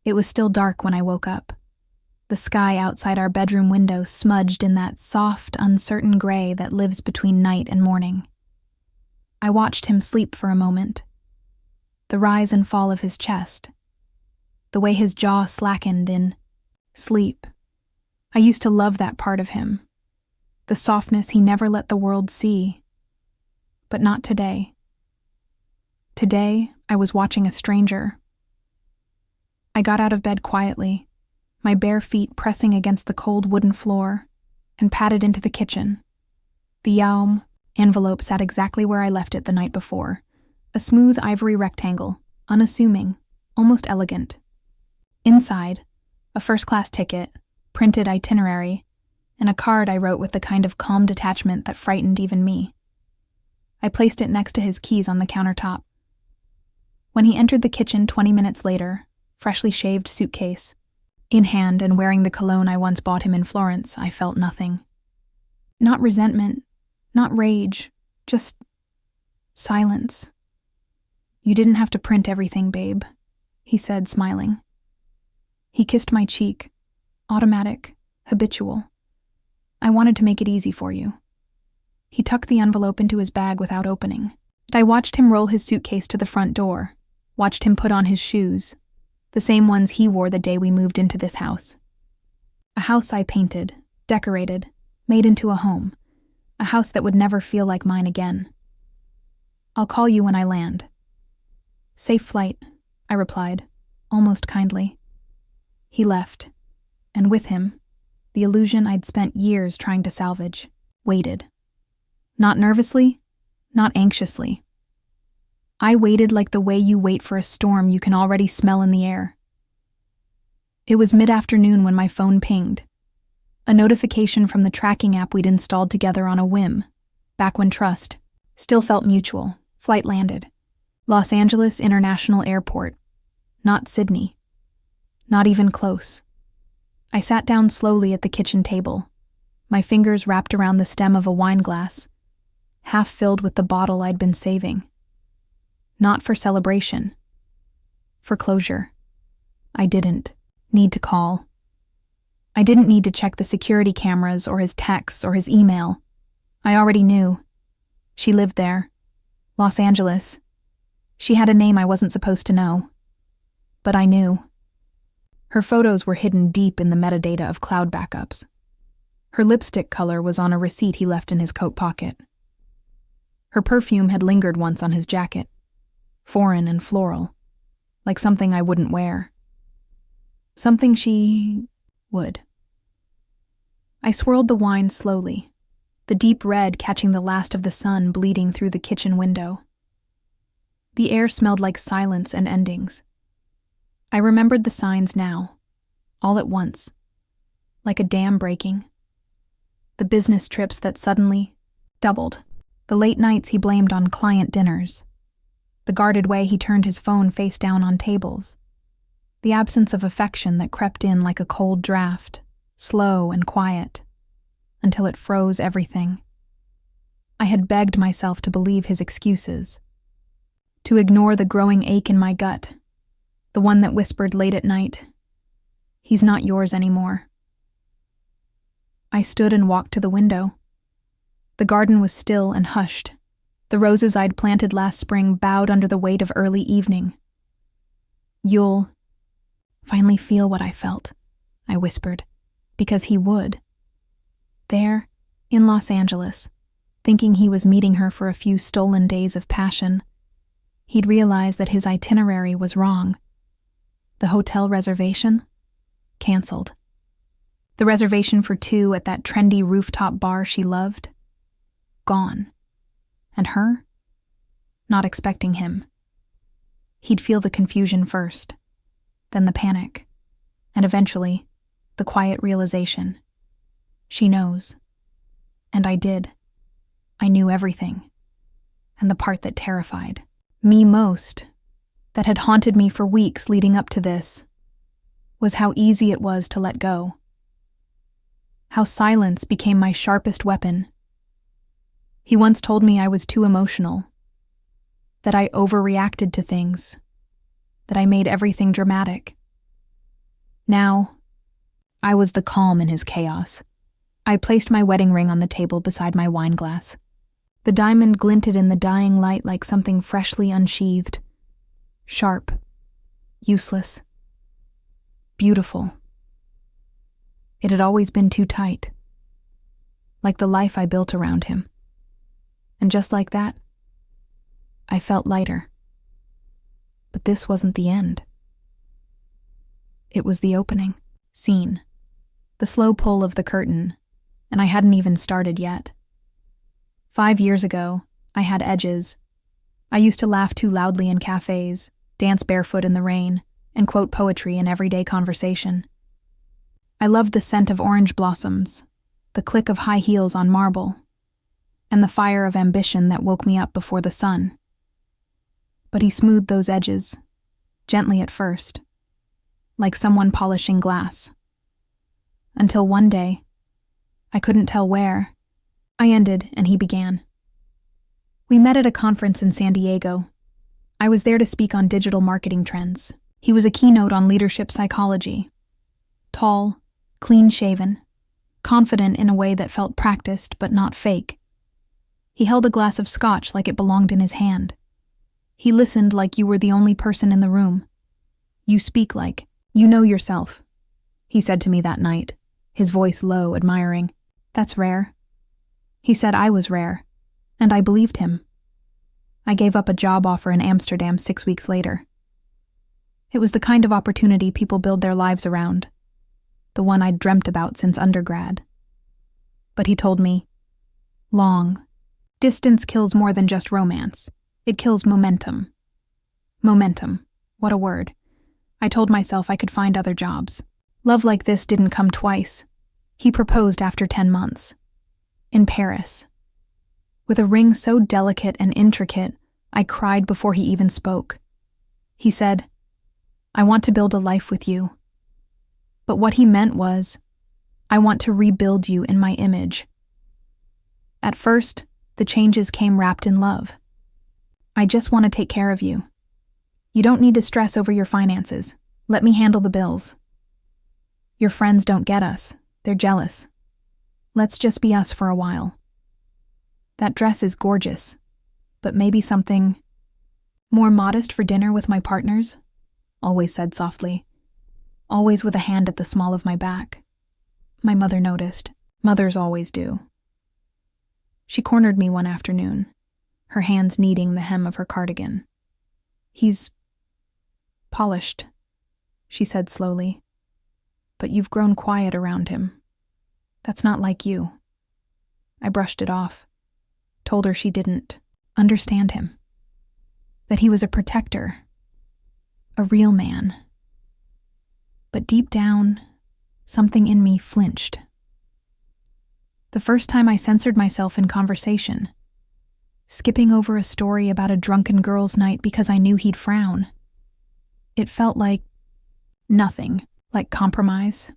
It was still dark when I woke up. The sky outside our bedroom window smudged in that soft, uncertain gray that lives between night and morning. I watched him sleep for a moment. The rise and fall of his chest. The way his jaw slackened in sleep. I used to love that part of him. The softness he never let the world see. But not today. Today, I was watching a stranger. I got out of bed quietly, my bare feet pressing against the cold wooden floor, and padded into the kitchen. The Yaum envelope sat exactly where I left it the night before, a smooth ivory rectangle, unassuming, almost elegant. Inside, a first-class ticket, printed itinerary, and a card I wrote with the kind of calm detachment that frightened even me. I placed it next to his keys on the countertop. When he entered the kitchen 20 minutes later, freshly shaved suitcase, in hand and wearing the cologne I once bought him in Florence, I felt nothing. Not resentment, not rage, just silence. "You didn't have to print everything, babe," he said, smiling. He kissed my cheek, automatic, habitual. "I wanted to make it easy for you." He tucked the envelope into his bag without opening. I watched him roll his suitcase to the front door, watched him put on his shoes, the same ones he wore the day we moved into this house. A house I painted, decorated, made into a home, a house that would never feel like mine again. "I'll call you when I land." "Safe flight," I replied, almost kindly. He left, and with him, the illusion I'd spent years trying to salvage, waited. Not nervously, not anxiously. I waited like the way you wait for a storm you can already smell in the air. It was mid-afternoon when my phone pinged. A notification from the tracking app we'd installed together on a whim, back when trust still felt mutual. Flight landed. Los Angeles International Airport. Not Sydney. Not even close. I sat down slowly at the kitchen table, my fingers wrapped around the stem of a wine glass, half filled with the bottle I'd been saving. Not for celebration. For closure. I didn't need to call. I didn't need to check the security cameras or his texts or his email. I already knew. She lived there. Los Angeles. She had a name I wasn't supposed to know. But I knew. Her photos were hidden deep in the metadata of cloud backups. Her lipstick color was on a receipt he left in his coat pocket. Her perfume had lingered once on his jacket. Foreign and floral, like something I wouldn't wear. Something she would. I swirled the wine slowly, the deep red catching the last of the sun bleeding through the kitchen window. The air smelled like silence and endings. I remembered the signs now, all at once, like a dam breaking. The business trips that suddenly doubled, the late nights he blamed on client dinners, the guarded way he turned his phone face down on tables, the absence of affection that crept in like a cold draft, slow and quiet, until it froze everything. I had begged myself to believe his excuses, to ignore the growing ache in my gut, the one that whispered late at night, "He's not yours anymore." I stood and walked to the window. The garden was still and hushed. The roses I'd planted last spring bowed under the weight of early evening. "You'll finally feel what I felt," I whispered, because he would. There, in Los Angeles, thinking he was meeting her for a few stolen days of passion, he'd realized that his itinerary was wrong. The hotel reservation? Canceled. The reservation for two at that trendy rooftop bar she loved? Gone. And her? Not expecting him. He'd feel the confusion first, then the panic, and eventually, the quiet realization. She knows. And I did. I knew everything. And the part that terrified me most, that had haunted me for weeks leading up to this, was how easy it was to let go. How silence became my sharpest weapon. He once told me I was too emotional, that I overreacted to things, that I made everything dramatic. Now, I was the calm in his chaos. I placed my wedding ring on the table beside my wine glass. The diamond glinted in the dying light like something freshly unsheathed. Sharp. Useless. Beautiful. It had always been too tight. Like the life I built around him. And just like that, I felt lighter. But this wasn't the end. It was the opening. Scene. The slow pull of the curtain, and I hadn't even started yet. 5 years ago, I had edges. I used to laugh too loudly in cafes, dance barefoot in the rain, and quote poetry in everyday conversation. I loved the scent of orange blossoms, the click of high heels on marble, and the fire of ambition that woke me up before the sun. But he smoothed those edges, gently at first, like someone polishing glass. Until one day, I couldn't tell where, I ended and he began. We met at a conference in San Diego. I was there to speak on digital marketing trends. He was a keynote on leadership psychology. Tall, clean-shaven, confident in a way that felt practiced but not fake. He held a glass of scotch like it belonged in his hand. He listened like you were the only person in the room. You speak like, you know yourself, he said to me that night, his voice low, admiring. That's rare. He said I was rare, and I believed him. I gave up a job offer in Amsterdam 6 weeks later. It was the kind of opportunity people build their lives around, the one I'd dreamt about since undergrad. But he told me, long. Distance kills more than just romance. It kills momentum. Momentum. What a word. I told myself I could find other jobs. Love like this didn't come twice. He proposed after 10 months. In Paris. With a ring so delicate and intricate, I cried before he even spoke. He said, I want to build a life with you. But what he meant was, I want to rebuild you in my image. At first, the changes came wrapped in love. I just want to take care of you. You don't need to stress over your finances. Let me handle the bills. Your friends don't get us. They're jealous. Let's just be us for a while. That dress is gorgeous, but maybe something more modest for dinner with my partners, always said softly, always with a hand at the small of my back. My mother noticed. Mothers always do. She cornered me one afternoon, her hands kneading the hem of her cardigan. He's polished, she said slowly, but you've grown quiet around him. That's not like you. I brushed it off, told her she didn't understand him, that he was a protector, a real man. But deep down, something in me flinched. The first time I censored myself in conversation, skipping over a story about a drunken girls' night because I knew he'd frown. It felt like nothing, like compromise.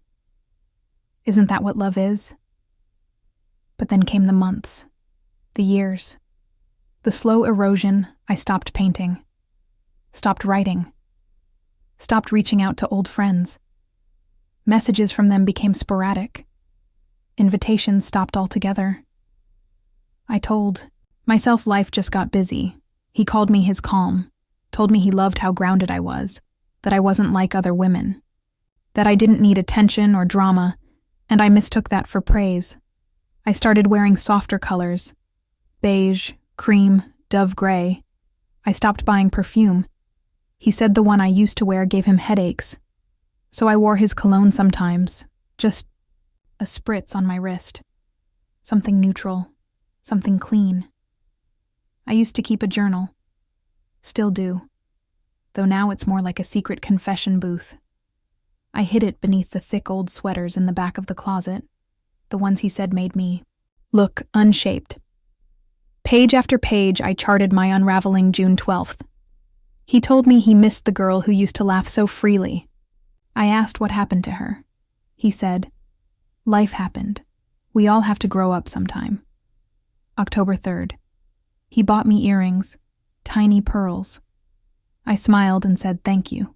Isn't that what love is? But then came the months, the years, the slow erosion. I stopped painting, stopped writing, stopped reaching out to old friends. Messages from them became sporadic. Invitations stopped altogether. I told myself life just got busy. He called me his calm, told me he loved how grounded I was, that I wasn't like other women, that I didn't need attention or drama, and I mistook that for praise. I started wearing softer colors, beige, cream, dove gray. I stopped buying perfume. He said the one I used to wear gave him headaches, so I wore his cologne sometimes, just a spritz on my wrist. Something neutral, something clean. I used to keep a journal. Still do, though now it's more like a secret confession booth. I hid it beneath the thick old sweaters in the back of the closet, the ones he said made me look unshaped. Page after page, I charted my unraveling June 12th. He told me he missed the girl who used to laugh so freely. I asked what happened to her. He said, life happened. We all have to grow up sometime. October 3rd. He bought me earrings, tiny pearls. I smiled and said thank you.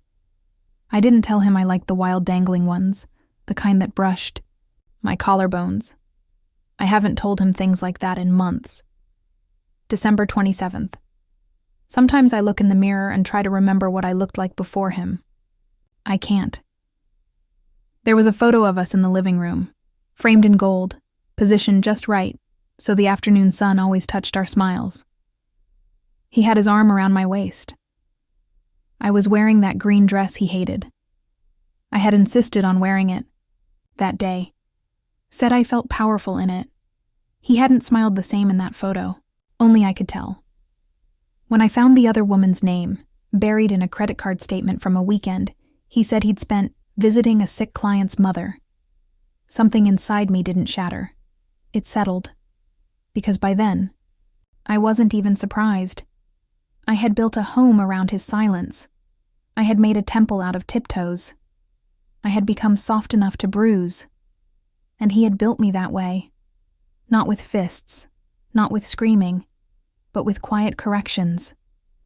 I didn't tell him I liked the wild dangling ones, the kind that brushed my collarbones. I haven't told him things like that in months. December 27th. Sometimes I look in the mirror and try to remember what I looked like before him. I can't. There was a photo of us in the living room, framed in gold, positioned just right, so the afternoon sun always touched our smiles. He had his arm around my waist. I was wearing that green dress he hated. I had insisted on wearing it, that day. Said I felt powerful in it. He hadn't smiled the same in that photo, only I could tell. When I found the other woman's name, buried in a credit card statement from a weekend, he said he'd spent visiting a sick client's mother. Something inside me didn't shatter. It settled. Because by then, I wasn't even surprised. I had built a home around his silence. I had made a temple out of tiptoes. I had become soft enough to bruise. And he had built me that way. Not with fists, not with screaming, but with quiet corrections,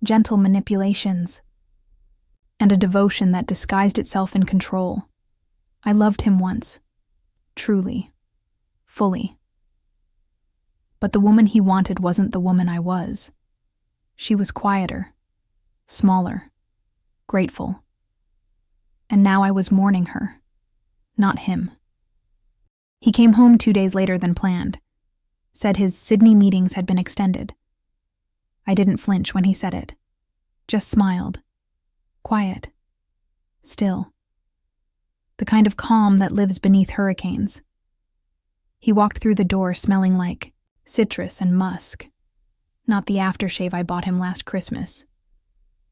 gentle manipulations, and a devotion that disguised itself in control. I loved him once. Truly. Fully. But the woman he wanted wasn't the woman I was. She was quieter, smaller, grateful. And now I was mourning her, not him. He came home 2 days later than planned. Said his Sydney meetings had been extended. I didn't flinch when he said it. Just smiled. Quiet. Still. The kind of calm that lives beneath hurricanes. He walked through the door smelling like citrus and musk. Not the aftershave I bought him last Christmas.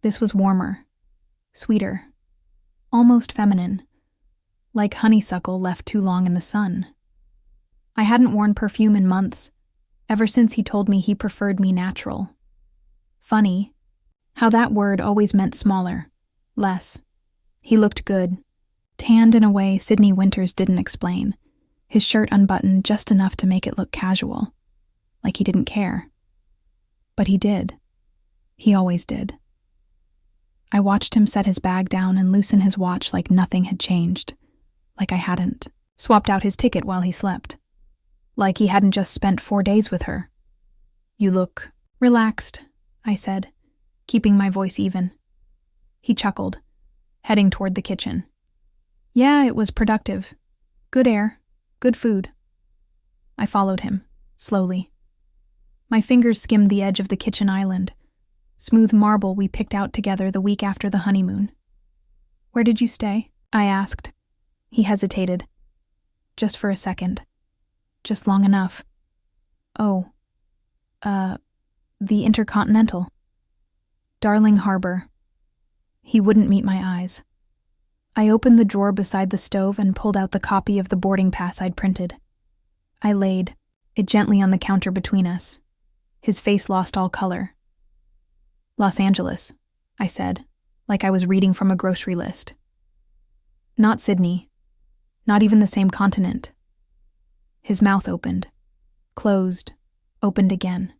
This was warmer, sweeter, almost feminine, like honeysuckle left too long in the sun. I hadn't worn perfume in months, ever since he told me he preferred me natural. Funny, how that word always meant smaller, less. He looked good, tanned in a way Sydney Winters didn't explain, his shirt unbuttoned just enough to make it look casual, like he didn't care. But he did. He always did. I watched him set his bag down and loosen his watch like nothing had changed, like I hadn't swapped out his ticket while he slept, like he hadn't just spent 4 days with her. "You look relaxed," I said, keeping my voice even. He chuckled, heading toward the kitchen. "Yeah, it was productive. Good air, good food." I followed him, slowly. My fingers skimmed the edge of the kitchen island, smooth marble we picked out together the week after the honeymoon. "Where did you stay?" I asked. He hesitated. Just for a second. Just long enough. "Oh, the Intercontinental. Darling Harbor." He wouldn't meet my eyes. I opened the drawer beside the stove and pulled out the copy of the boarding pass I'd printed. I laid it gently on the counter between us. His face lost all color. "Los Angeles," I said, like I was reading from a grocery list. Not Sydney. Not even the same continent. His mouth opened, closed, opened again.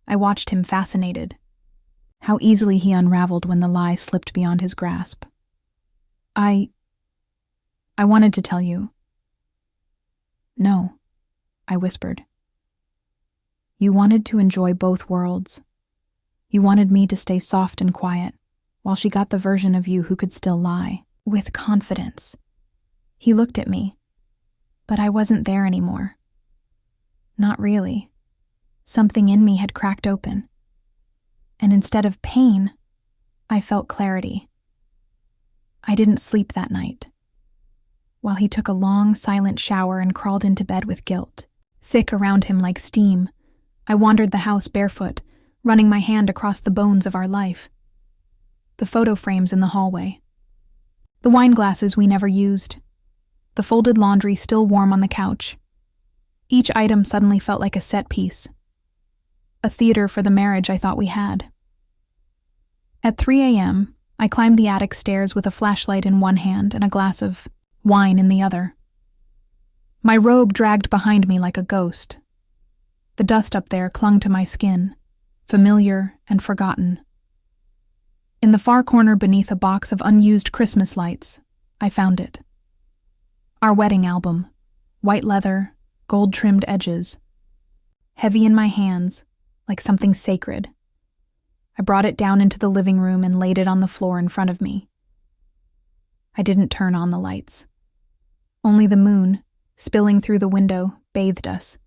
I watched him fascinated. How easily he unraveled when the lie slipped beyond his grasp. I wanted to tell you." "No," I whispered. "You wanted to enjoy both worlds. You wanted me to stay soft and quiet, while she got the version of you who could still lie, with confidence." He looked at me, but I wasn't there anymore. Not really. Something in me had cracked open. And instead of pain, I felt clarity. I didn't sleep that night. While he took a long, silent shower and crawled into bed with guilt, thick around him like steam, I wandered the house barefoot, running my hand across the bones of our life. The photo frames in the hallway. The wine glasses we never used. The folded laundry still warm on the couch. Each item suddenly felt like a set piece. A theater for the marriage I thought we had. At 3 a.m., I climbed the attic stairs with a flashlight in one hand and a glass of wine in the other. My robe dragged behind me like a ghost. The dust up there clung to my skin, familiar and forgotten. In the far corner beneath a box of unused Christmas lights, I found it. Our wedding album, white leather, gold-trimmed edges. Heavy in my hands, like something sacred. I brought it down into the living room and laid it on the floor in front of me. I didn't turn on the lights. Only the moon, spilling through the window, bathed us.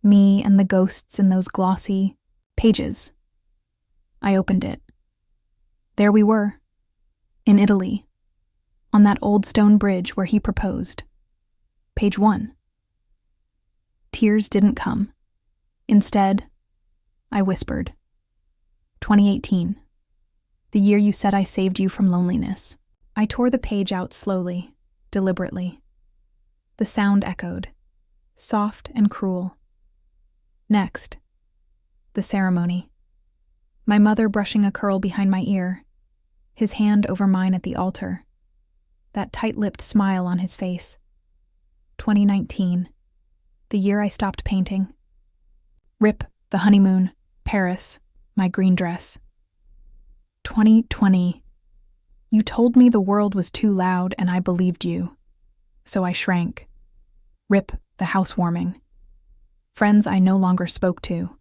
Me and the ghosts in those glossy pages. I opened it. There we were, in Italy, on that old stone bridge where he proposed. Page 1. Tears didn't come. Instead, I whispered. 2018. The year you said I saved you from loneliness. I tore the page out slowly, deliberately. The sound echoed, soft and cruel. Next, the ceremony. My mother brushing a curl behind my ear, his hand over mine at the altar. That tight-lipped smile on his face. 2019. The year I stopped painting. Rip, the honeymoon, Paris, my green dress. 2020. You told me the world was too loud and I believed you. So I shrank. Rip, the housewarming. Friends I no longer spoke to.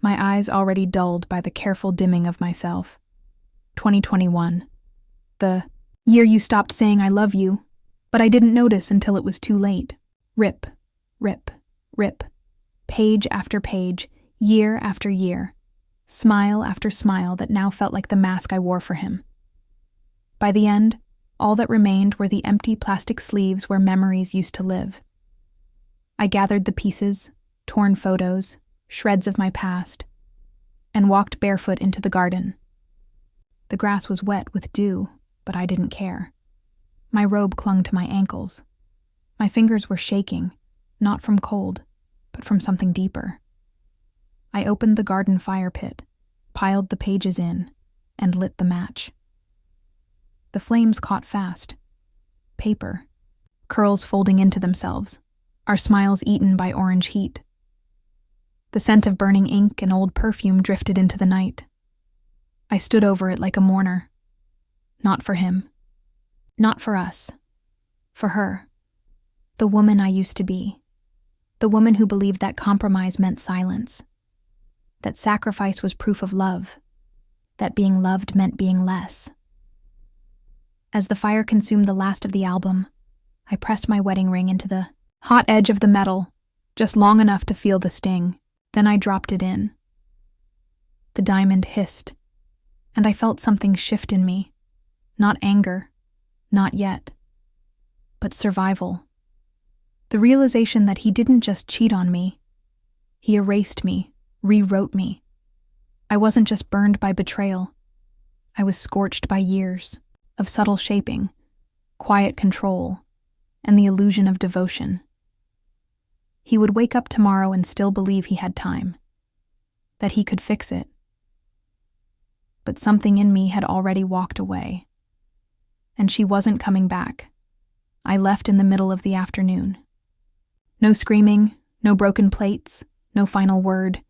My eyes already dulled by the careful dimming of myself. 2021. The year you stopped saying I love you, but I didn't notice until it was too late. Rip, rip, rip. Page after page, year after year. Smile after smile that now felt like the mask I wore for him. By the end, all that remained were the empty plastic sleeves where memories used to live. I gathered the pieces, torn photos, shreds of my past, and walked barefoot into the garden. The grass was wet with dew, but I didn't care. My robe clung to my ankles. My fingers were shaking, not from cold, but from something deeper. I opened the garden fire pit, piled the pages in, and lit the match. The flames caught fast. Paper, curls folding into themselves, our smiles eaten by orange heat. The scent of burning ink and old perfume drifted into the night. I stood over it like a mourner. Not for him. Not for us. For her. The woman I used to be. The woman who believed that compromise meant silence. That sacrifice was proof of love. That being loved meant being less. As the fire consumed the last of the album, I pressed my wedding ring into the hot edge of the metal, just long enough to feel the sting. Then I dropped it in. The diamond hissed, and I felt something shift in me. Not anger, not yet, but survival. The realization that he didn't just cheat on me. He erased me, rewrote me. I wasn't just burned by betrayal. I was scorched by years of subtle shaping, quiet control, and the illusion of devotion. He would wake up tomorrow and still believe he had time, that he could fix it. But something in me had already walked away, and she wasn't coming back. I left in the middle of the afternoon. No screaming, no broken plates, no final word,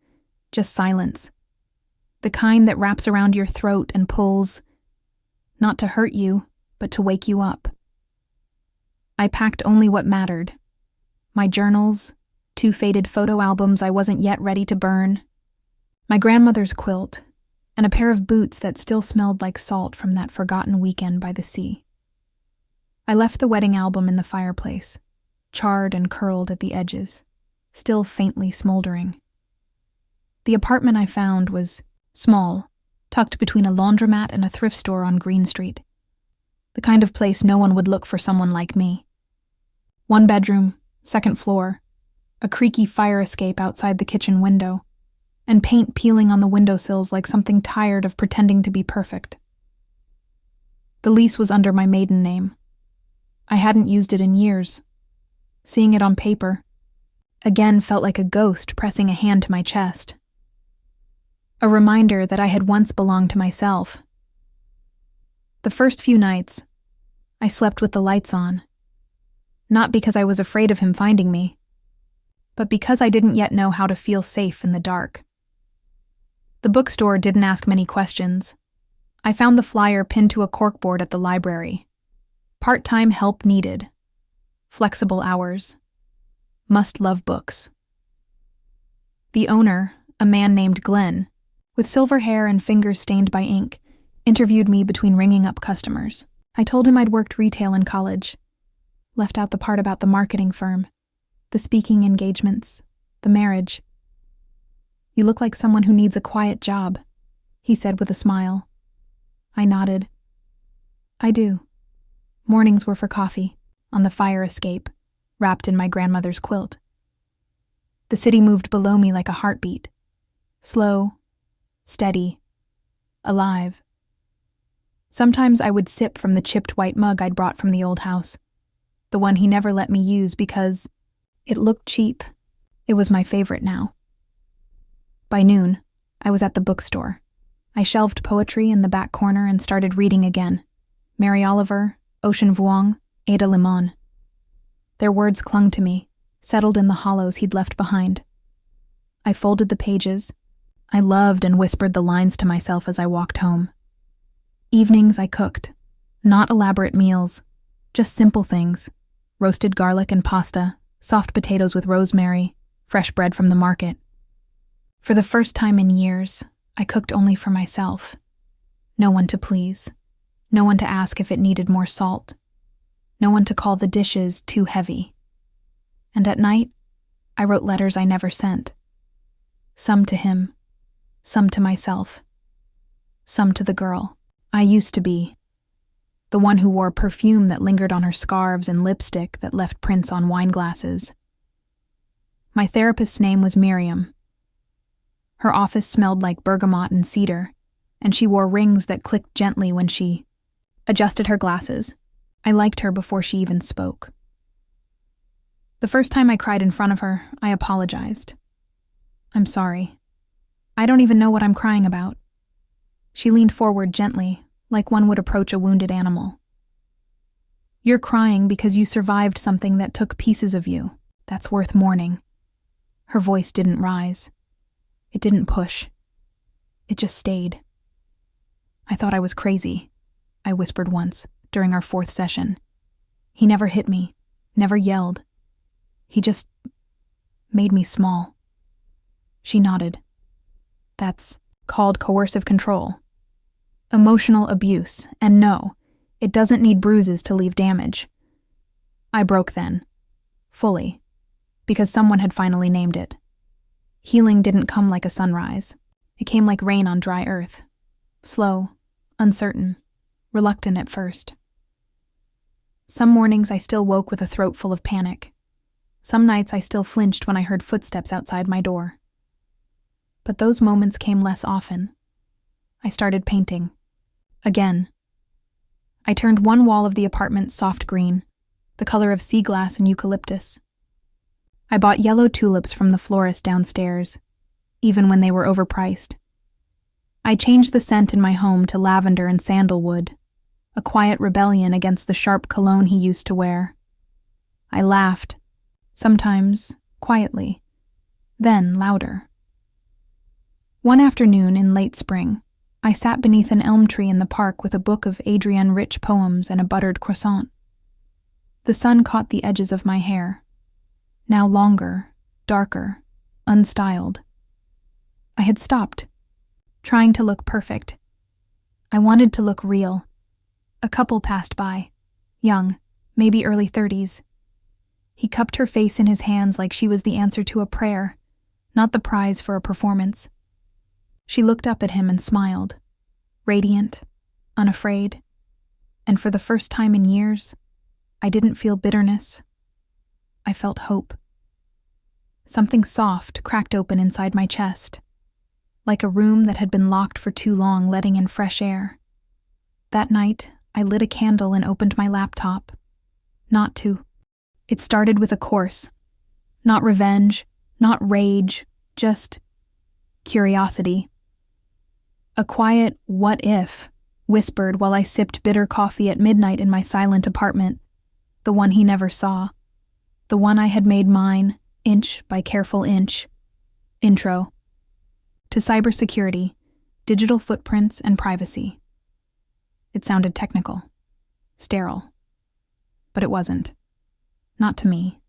just silence. The kind that wraps around your throat and pulls, not to hurt you, but to wake you up. I packed only what mattered. My journals, 2 faded photo albums I wasn't yet ready to burn, my grandmother's quilt, and a pair of boots that still smelled like salt from that forgotten weekend by the sea. I left the wedding album in the fireplace, charred and curled at the edges, still faintly smoldering. The apartment I found was small, tucked between a laundromat and a thrift store on Green Street. The kind of place no one would look for someone like me. 1 bedroom, 2nd floor, a creaky fire escape outside the kitchen window, and paint peeling on the windowsills like something tired of pretending to be perfect. The lease was under my maiden name. I hadn't used it in years. Seeing it on paper, again felt like a ghost pressing a hand to my chest. A reminder that I had once belonged to myself. The first few nights, I slept with the lights on. Not because I was afraid of him finding me, but because I didn't yet know how to feel safe in the dark. The bookstore didn't ask many questions. I found the flyer pinned to a corkboard at the library. Part-time help needed. Flexible hours. Must love books. The owner, a man named Glenn, with silver hair and fingers stained by ink, interviewed me between ringing up customers. I told him I'd worked retail in college. Left out the part about the marketing firm, the speaking engagements, the marriage. "You look like someone who needs a quiet job," he said with a smile. I nodded. "I do." Mornings were for coffee, on the fire escape, wrapped in my grandmother's quilt. The city moved below me like a heartbeat. Slow, steady, alive. Sometimes I would sip from the chipped white mug I'd brought from the old house, the one he never let me use because it looked cheap. It was my favorite now. By noon, I was at the bookstore. I shelved poetry in the back corner and started reading again. Mary Oliver, Ocean Vuong, Ada Limon. Their words clung to me, settled in the hollows he'd left behind. I folded the pages. I loved and whispered the lines to myself as I walked home. Evenings I cooked. Not elaborate meals, just simple things. Roasted garlic and pasta, soft potatoes with rosemary, fresh bread from the market. For the first time in years, I cooked only for myself. No one to please. No one to ask if it needed more salt. No one to call the dishes too heavy. And at night, I wrote letters I never sent. Some to him, some to myself, some to the girl I used to be. The one who wore perfume that lingered on her scarves and lipstick that left prints on wine glasses. My therapist's name was Miriam. Her office smelled like bergamot and cedar, and she wore rings that clicked gently when she adjusted her glasses. I liked her before she even spoke. The first time I cried in front of her, I apologized. "I'm sorry. I don't even know what I'm crying about." She leaned forward gently, like one would approach a wounded animal. "You're crying because you survived something that took pieces of you. That's worth mourning." Her voice didn't rise. It didn't push. It just stayed. "I thought I was crazy," I whispered once, during our 4th session. He never hit me, never yelled. He just made me small. She nodded. "That's called coercive control. Emotional abuse, and no, it doesn't need bruises to leave damage." I broke then. Fully. Because someone had finally named it. Healing didn't come like a sunrise. It came like rain on dry earth. Slow, uncertain, reluctant at first. Some mornings I still woke with a throat full of panic. Some nights I still flinched when I heard footsteps outside my door. But those moments came less often. I started painting. Again. I turned one wall of the apartment soft green, the color of sea glass and eucalyptus. I bought yellow tulips from the florist downstairs, even when they were overpriced. I changed the scent in my home to lavender and sandalwood, a quiet rebellion against the sharp cologne he used to wear. I laughed, sometimes quietly, then louder. One afternoon in late spring, I sat beneath an elm tree in the park with a book of Adrienne Rich poems and a buttered croissant. The sun caught the edges of my hair, now longer, darker, unstyled. I had stopped, trying to look perfect. I wanted to look real. A couple passed by, young, maybe early 30s. He cupped her face in his hands like she was the answer to a prayer, not the prize for a performance. She looked up at him and smiled, radiant, unafraid, and for the first time in years, I didn't feel bitterness. I felt hope. Something soft cracked open inside my chest, like a room that had been locked for too long, letting in fresh air. That night, I lit a candle and opened my laptop. Not to. It started with a course. Not revenge, not rage, just curiosity. A quiet "what if" whispered while I sipped bitter coffee at midnight in my silent apartment, the one he never saw, the one I had made mine, inch by careful inch. Intro to cybersecurity, digital footprints, and privacy. It sounded technical, sterile. But it wasn't. Not to me.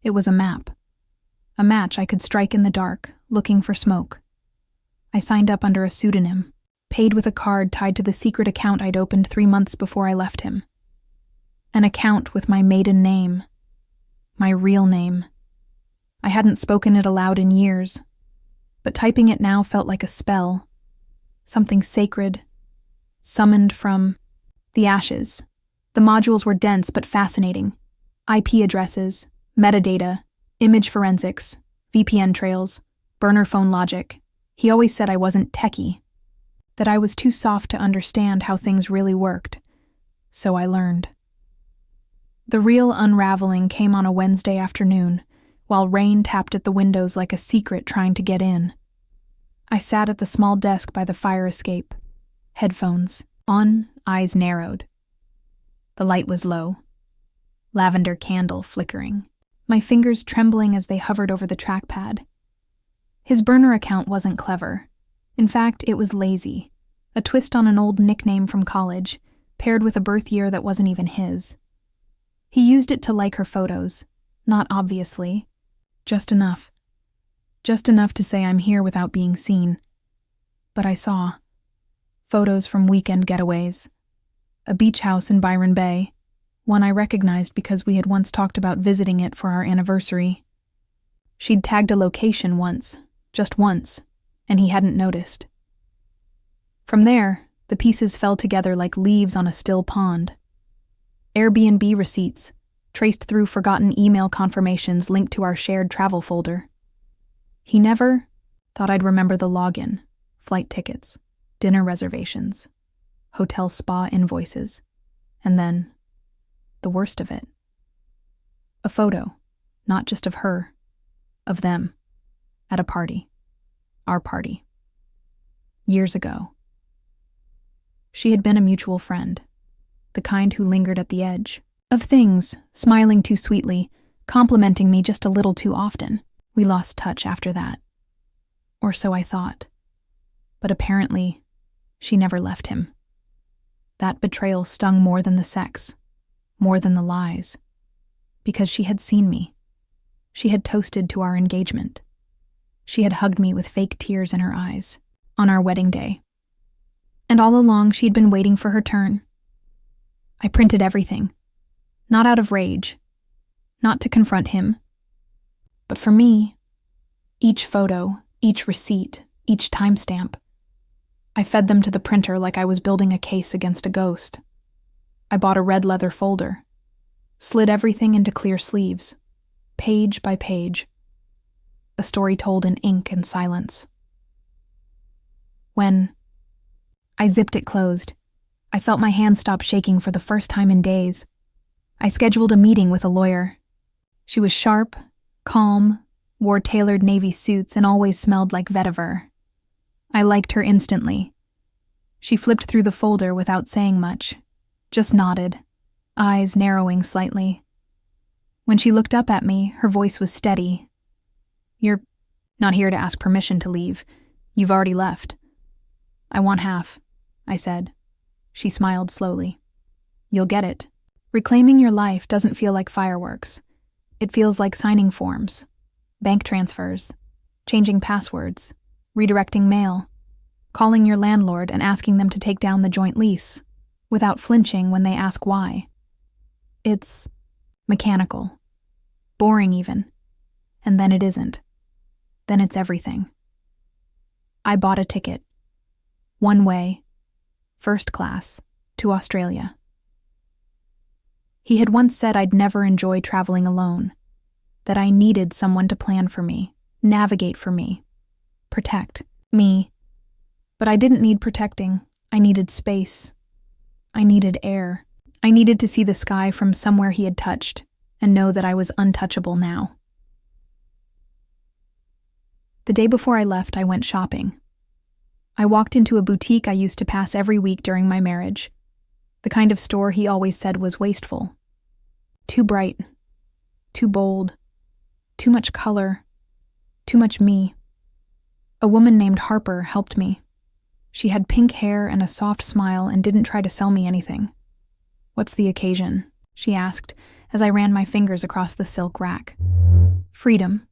It was a map. A match I could strike in the dark, looking for smoke. I signed up under a pseudonym, paid with a card tied to the secret account I'd opened 3 months before I left him. An account with my maiden name. My real name. I hadn't spoken it aloud in years, but typing it now felt like a spell. Something sacred. Summoned from the ashes. The modules were dense but fascinating. IP addresses, metadata, image forensics, VPN trails, burner phone logic. He always said I wasn't techie, that I was too soft to understand how things really worked. So I learned. The real unraveling came on a Wednesday afternoon, while rain tapped at the windows like a secret trying to get in. I sat at the small desk by the fire escape, headphones on, eyes narrowed. The light was low, lavender candle flickering, my fingers trembling as they hovered over the trackpad. His burner account wasn't clever. In fact, it was lazy, a twist on an old nickname from college, paired with a birth year that wasn't even his. He used it to like her photos, not obviously, just enough. Just enough to say I'm here without being seen. But I saw. Photos from weekend getaways. A beach house in Byron Bay, one I recognized because we had once talked about visiting it for our anniversary. She'd tagged a location once, just once, and he hadn't noticed. From there, the pieces fell together like leaves on a still pond. Airbnb receipts, traced through forgotten email confirmations linked to our shared travel folder. He never thought I'd remember the login, flight tickets, dinner reservations, hotel spa invoices, and then, the worst of it. A photo, not just of her, of them, at a party, our party. Years ago. She had been a mutual friend, the kind who lingered at the edge of things, smiling too sweetly, complimenting me just a little too often. We lost touch after that. Or so I thought. But apparently, she never left him. That betrayal stung more than the sex, more than the lies. Because she had seen me. She had toasted to our engagement. She had hugged me with fake tears in her eyes, on our wedding day. And all along she'd been waiting for her turn. I printed everything. Not out of rage. Not to confront him. But for me, each photo, each receipt, each timestamp, I fed them to the printer like I was building a case against a ghost. I bought a red leather folder, slid everything into clear sleeves, page by page. A story told in ink and silence. When I zipped it closed, I felt my hand stop shaking for the first time in days. I scheduled a meeting with a lawyer. She was sharp, calm, wore tailored navy suits, and always smelled like vetiver. I liked her instantly. She flipped through the folder without saying much, just nodded, eyes narrowing slightly. When she looked up at me, her voice was steady. "You're not here to ask permission to leave. You've already left." "I want half," I said. She smiled slowly. "You'll get it. Reclaiming your life doesn't feel like fireworks. It feels like signing forms, bank transfers, changing passwords, redirecting mail, calling your landlord and asking them to take down the joint lease, without flinching when they ask why. It's mechanical, boring even, and then it isn't. Then it's everything. I bought a ticket, one way, first class, to Australia. He had once said I'd never enjoy traveling alone, that I needed someone to plan for me, navigate for me, protect me. But I didn't need protecting. I needed space. I needed air. I needed to see the sky from somewhere he had touched and know that I was untouchable now. The day before I left, I went shopping. I walked into a boutique I used to pass every week during my marriage, the kind of store he always said was wasteful. Too bright, too bold, too much color, too much me. A woman named Harper helped me. She had pink hair and a soft smile and didn't try to sell me anything. "What's the occasion?" she asked as I ran my fingers across the silk rack. "Freedom,"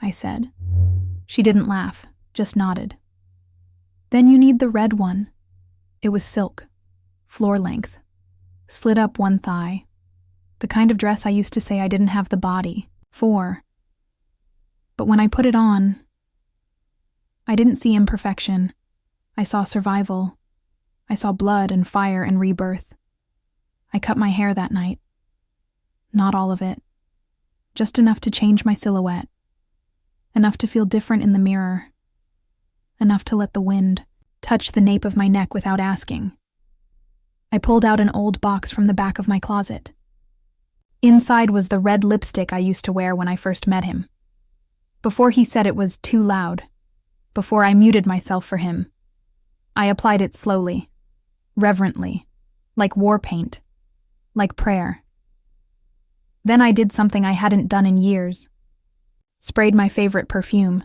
I said. She didn't laugh, just nodded. "Then you need the red one." It was silk, floor length, slid up one thigh. The kind of dress I used to say I didn't have the body for. But when I put it on, I didn't see imperfection. I saw survival. I saw blood and fire and rebirth. I cut my hair that night. Not all of it. Just enough to change my silhouette. Enough to feel different in the mirror. Enough to let the wind touch the nape of my neck without asking. I pulled out an old box from the back of my closet. Inside was the red lipstick I used to wear when I first met him. Before he said it was too loud, before I muted myself for him, I applied it slowly, reverently, like war paint, like prayer. Then I did something I hadn't done in years. Sprayed my favorite perfume,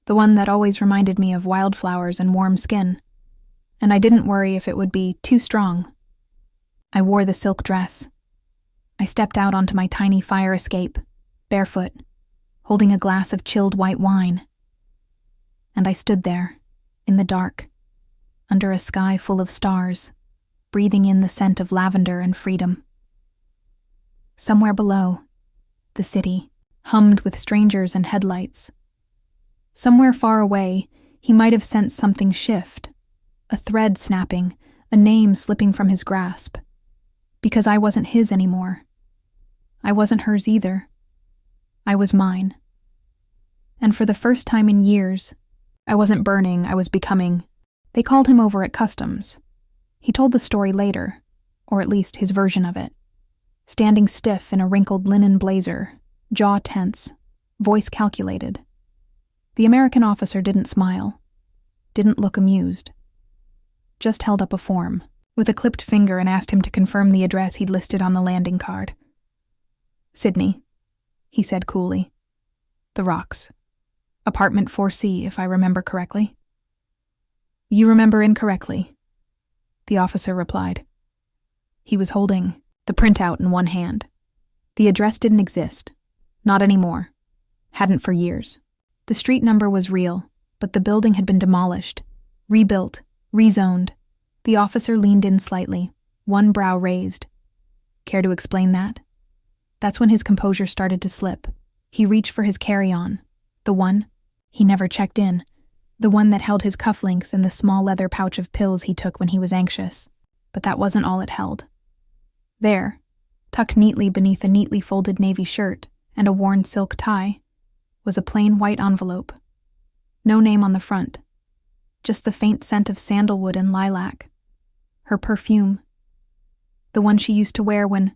the one that always reminded me of wildflowers and warm skin, and I didn't worry if it would be too strong. I wore the silk dress. I stepped out onto my tiny fire escape, barefoot, holding a glass of chilled white wine. And I stood there, in the dark, under a sky full of stars, breathing in the scent of lavender and freedom. Somewhere below, the city hummed with strangers and headlights. Somewhere far away, he might have sensed something shift, a thread snapping, a name slipping from his grasp. Because I wasn't his anymore. I wasn't hers either. I was mine. And for the first time in years, I wasn't burning, I was becoming. They called him over at customs. He told the story later, or at least his version of it. Standing stiff in a wrinkled linen blazer, jaw tense, voice calculated. The American officer didn't smile, didn't look amused. Just held up a form, with a clipped finger, and asked him to confirm the address he'd listed on the landing card. "Sydney," he said coolly. "The Rocks. Apartment 4C, if I remember correctly." "You remember incorrectly," the officer replied. He was holding the printout in one hand. The address didn't exist. Not anymore. Hadn't for years. The street number was real, but the building had been demolished, rebuilt, rezoned. The officer leaned in slightly, one brow raised. Care to explain that? That's when his composure started to slip. He reached for his carry-on. The one, he never checked in, the one that held his cufflinks and the small leather pouch of pills he took when he was anxious. But that wasn't all it held. There, tucked neatly beneath a neatly folded navy shirt and a worn silk tie, was a plain white envelope. No name on the front. Just the faint scent of sandalwood and lilac. Her perfume. The one she used to wear when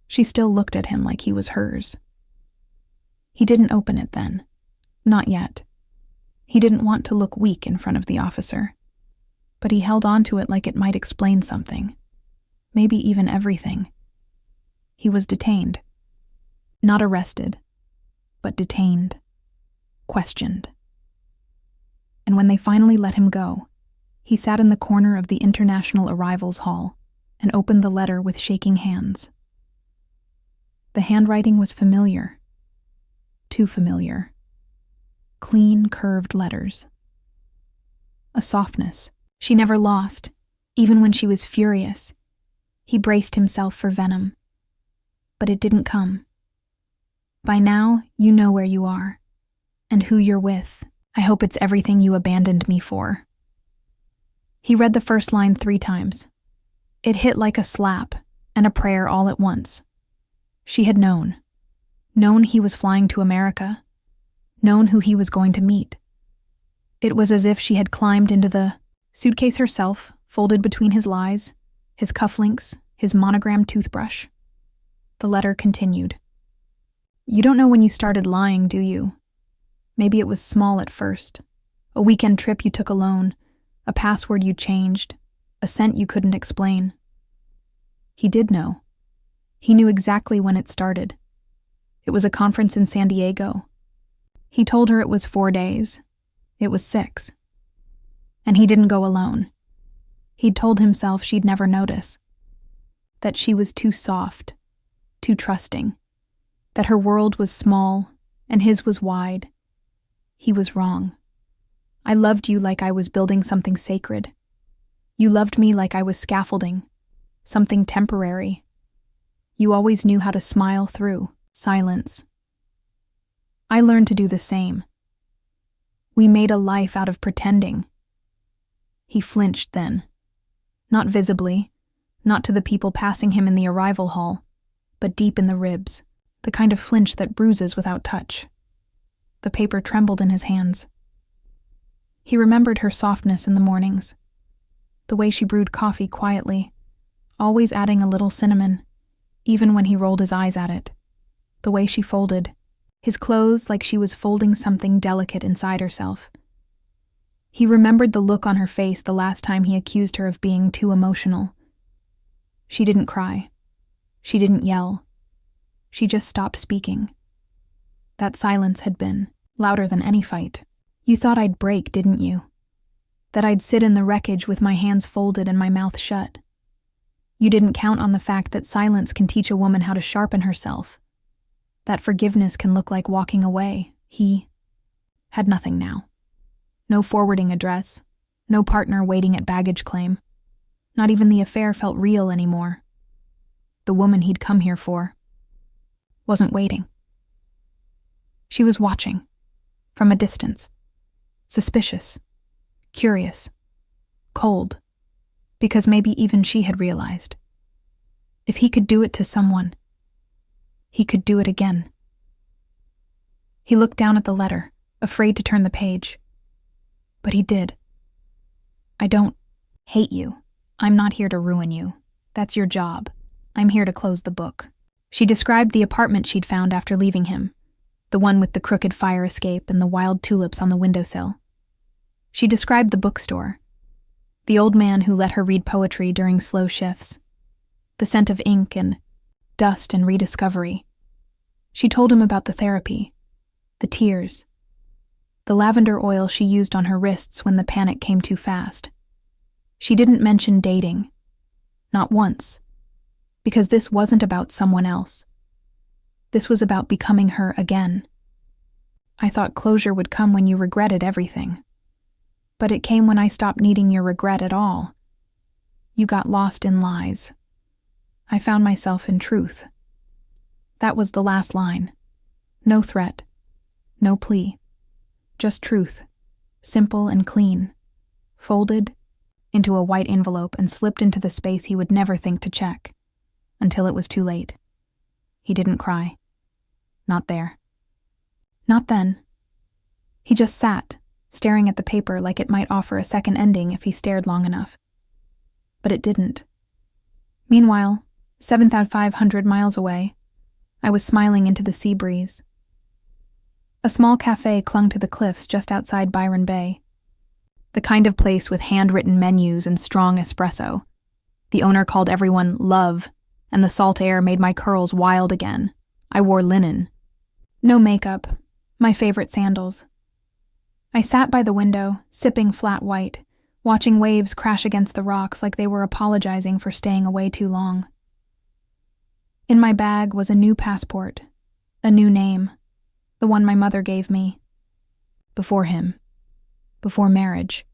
she still looked at him like he was hers. He didn't open it then. Not yet. He didn't want to look weak in front of the officer. But he held on to it like it might explain something. Maybe even everything. He was detained. Not arrested, but detained. Questioned. And when they finally let him go, he sat in the corner of the International Arrivals Hall and opened the letter with shaking hands. The handwriting was familiar. Too familiar. Clean, curved letters. A softness she never lost, even when she was furious. He braced himself for venom. But it didn't come. By now, you know where you are, and who you're with. I hope it's everything you abandoned me for. He read the first line 3 times. It hit like a slap and a prayer all at once. She had known. Known he was flying to America. Known who he was going to meet. It was as if she had climbed into the suitcase herself, folded between his lies, his cufflinks, his monogrammed toothbrush. The letter continued. You don't know when you started lying, do you? Maybe it was small at first. A weekend trip you took alone, a password you changed, a scent you couldn't explain. He did know. He knew exactly when it started. It was a conference in San Diego. He told her it was 4 days. It was 6. And he didn't go alone. He'd told himself she'd never notice. That she was too soft, too trusting. That her world was small and his was wide. He was wrong. I loved you like I was building something sacred. You loved me like I was scaffolding, something temporary. You always knew how to smile through silence. I learned to do the same. We made a life out of pretending. He flinched then. Not visibly, not to the people passing him in the arrival hall, but deep in the ribs, the kind of flinch that bruises without touch. The paper trembled in his hands. He remembered her softness in the mornings, the way she brewed coffee quietly, always adding a little cinnamon, even when he rolled his eyes at it, the way she folded, his clothes like she was folding something delicate inside herself. He remembered the look on her face the last time he accused her of being too emotional. She didn't cry. She didn't yell. She just stopped speaking. That silence had been louder than any fight. You thought I'd break, didn't you? That I'd sit in the wreckage with my hands folded and my mouth shut. You didn't count on the fact that silence can teach a woman how to sharpen herself. That forgiveness can look like walking away. He had nothing now. No forwarding address, no partner waiting at baggage claim. Not even the affair felt real anymore. The woman he'd come here for wasn't waiting. She was watching, from a distance, suspicious, curious, cold, because maybe even she had realized. If he could do it to someone, he could do it again. He looked down at the letter, afraid to turn the page. But he did. I don't hate you. I'm not here to ruin you. That's your job. I'm here to close the book. She described the apartment she'd found after leaving him, the one with the crooked fire escape and the wild tulips on the windowsill. She described the bookstore, the old man who let her read poetry during slow shifts, the scent of ink and dust and rediscovery. She told him about the therapy, the tears, the lavender oil she used on her wrists when the panic came too fast. She didn't mention dating, not once, because this wasn't about someone else. This was about becoming her again. I thought closure would come when you regretted everything. But it came when I stopped needing your regret at all. You got lost in lies. I found myself in truth. That was the last line. No threat. No plea. Just truth. Simple and clean. Folded into a white envelope and slipped into the space he would never think to check. Until it was too late. He didn't cry. Not there. Not then. He just sat, staring at the paper like it might offer a second ending if he stared long enough. But it didn't. Meanwhile, 7,500 miles away, I was smiling into the sea breeze. A small cafe clung to the cliffs just outside Byron Bay. The kind of place with handwritten menus and strong espresso. The owner called everyone Love, and the salt air made my curls wild again. I wore linen. No makeup, my favorite sandals. I sat by the window, sipping flat white, watching waves crash against the rocks like they were apologizing for staying away too long. In my bag was a new passport, a new name, the one my mother gave me. Before him. Before marriage.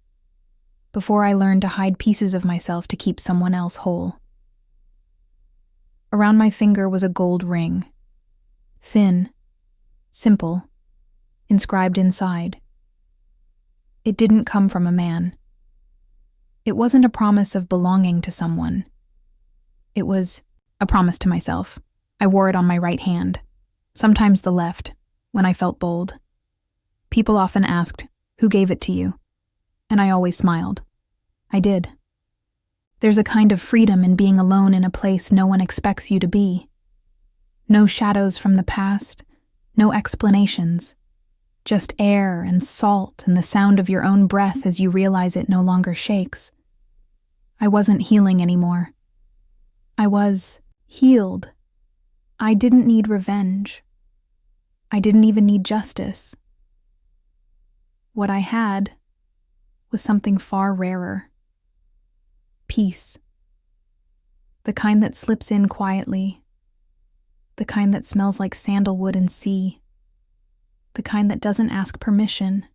Before I learned to hide pieces of myself to keep someone else whole. Around my finger was a gold ring. Thin. Simple. Inscribed inside. It didn't come from a man. It wasn't a promise of belonging to someone. It was a promise to myself. I wore it on my right hand, sometimes the left, when I felt bold. People often asked, "Who gave it to you?" And I always smiled. I did. There's a kind of freedom in being alone in a place no one expects you to be. No shadows from the past, no explanations. Just air and salt and the sound of your own breath as you realize it no longer shakes. I wasn't healing anymore. I was healed. I didn't need revenge. I didn't even need justice. What I had was something far rarer. Peace. The kind that slips in quietly. The kind that smells like sandalwood and sea. The kind that doesn't ask permission,